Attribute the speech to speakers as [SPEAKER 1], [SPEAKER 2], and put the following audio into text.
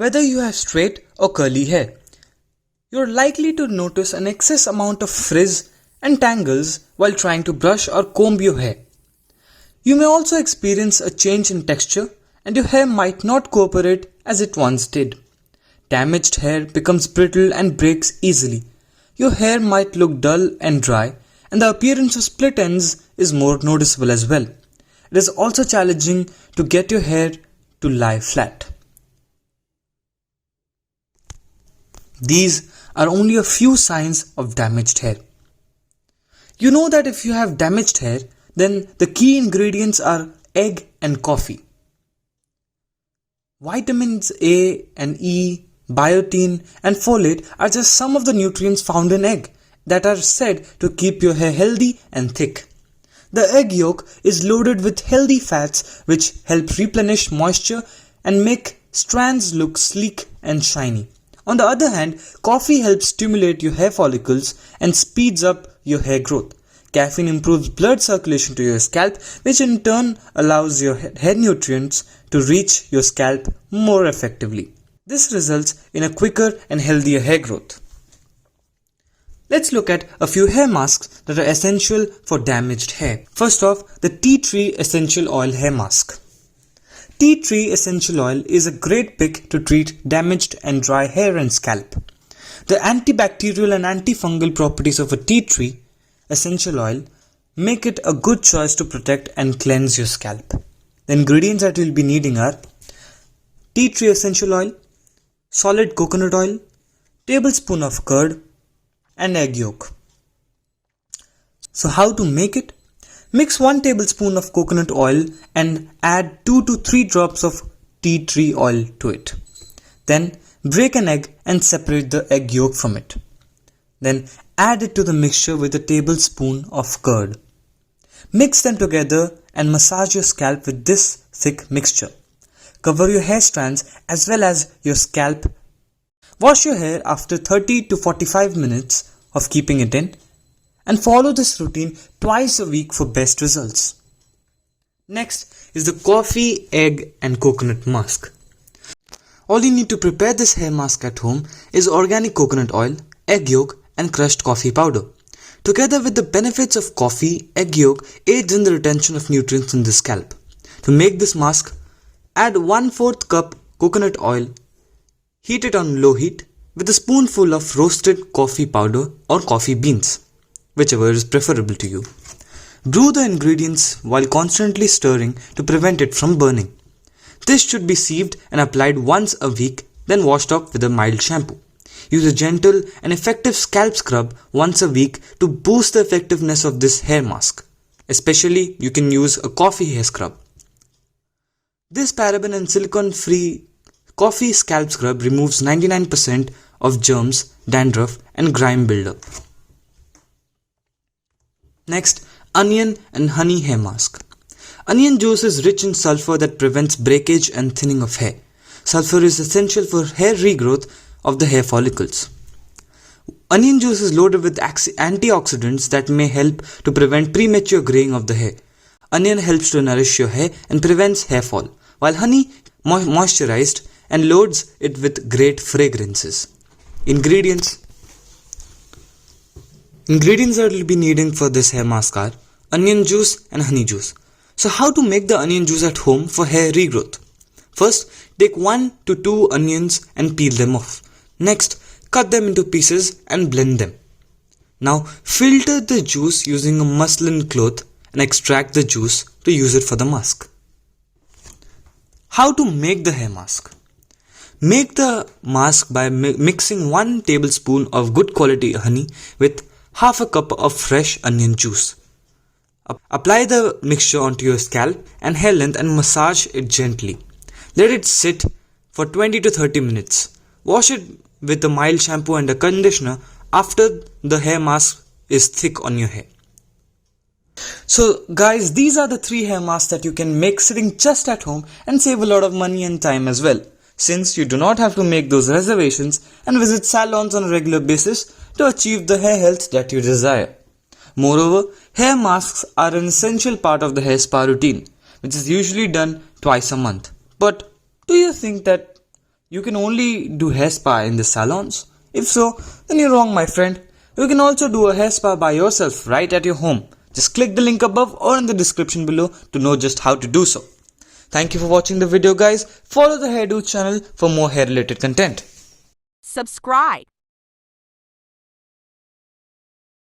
[SPEAKER 1] Whether you have straight or curly hair, you're likely to notice an excess amount of frizz and tangles while trying to brush or comb your hair. You may also experience a change in texture and your hair might not cooperate as it once did. Damaged hair becomes brittle and breaks easily. Your hair might look dull and dry, and the appearance of split ends is more noticeable as well. It is also challenging to get your hair to lie flat. These are only a few signs of damaged hair. You know that if you have damaged hair, then the key ingredients are egg and coffee. Vitamins A and E, biotin and folate are just some of the nutrients found in egg that are said to keep your hair healthy and thick. The egg yolk is loaded with healthy fats which help replenish moisture and make strands look sleek and shiny. On the other hand, coffee helps stimulate your hair follicles and speeds up your hair growth. Caffeine improves blood circulation to your scalp, which in turn allows your hair nutrients to reach your scalp more effectively. This results in a quicker and healthier hair growth. Let's look at a few hair masks that are essential for damaged hair. First off, the tea tree essential oil hair mask. Tea tree essential oil is a great pick to treat damaged and dry hair and scalp. The antibacterial and antifungal properties of a tea tree essential oil make it a good choice to protect and cleanse your scalp. The ingredients that you'll be needing are tea tree essential oil, solid coconut oil, tablespoon of curd, and egg yolk. So how to make it? Mix 1 tablespoon of coconut oil and add 2 to 3 drops of tea tree oil to it. Then break an egg and separate the egg yolk from it. Then add it to the mixture with a tablespoon of curd. Mix them together and massage your scalp with this thick mixture. Cover your hair strands as well as your scalp. Wash your hair after 30 to 45 minutes of keeping it in and follow this routine twice a week for best results. Next is the coffee, egg and coconut mask. All you need to prepare this hair mask at home is organic coconut oil, egg yolk and crushed coffee powder. Together with the benefits of coffee, egg yolk aids in the retention of nutrients in the scalp. To make this mask, add 1/4 cup coconut oil, heat it on low heat with a spoonful of roasted coffee powder or coffee beans, whichever is preferable to you. Brew the ingredients while constantly stirring to prevent it from burning. This should be sieved and applied once a week, then washed off with a mild shampoo. Use a gentle and effective scalp scrub once a week to boost the effectiveness of this hair mask. Especially, you can use a coffee hair scrub. This paraben and silicone-free coffee scalp scrub removes 99% of germs, dandruff and grime buildup. Next, onion and honey hair mask. Onion juice is rich in sulfur that prevents breakage and thinning of hair. Sulfur is essential for hair regrowth of the hair follicles. Onion juice is loaded with antioxidants that may help to prevent premature graying of the hair. Onion helps to nourish your hair and prevents hair fall, while honey moisturized and loads it with great fragrances. Ingredients that you'll be needing for this hair mask are onion juice and honey juice. So how to make the onion juice at home for hair regrowth? First, take 1 to 2 onions and peel them off. Next, cut them into pieces and blend them. Now, filter the juice using a muslin cloth and extract the juice to use it for the mask. How to make the hair mask? Make the mask by mixing 1 tablespoon of good quality honey with half a cup of fresh onion juice. Apply the mixture onto your scalp and hair length and massage it gently. Let it sit for 20 to 30 minutes. Wash it with a mild shampoo and a conditioner after the hair mask is thick on your hair. So guys, these are the 3 hair masks that you can make sitting just at home and save a lot of money and time as well, since you do not have to make those reservations and visit salons on a regular basis to achieve the hair health that you desire. Moreover, hair masks are an essential part of the hair spa routine, which is usually done twice a month. But do you think that You can only do hair spa in the salons? If so, then you're wrong, my friend. You can also do a hair spa by yourself right at your home. Just click the link above or in the description below to know just how to do so. Thank you for watching the video, guys. Follow the Hair.Dudes channel for more hair related content.
[SPEAKER 2] Subscribe.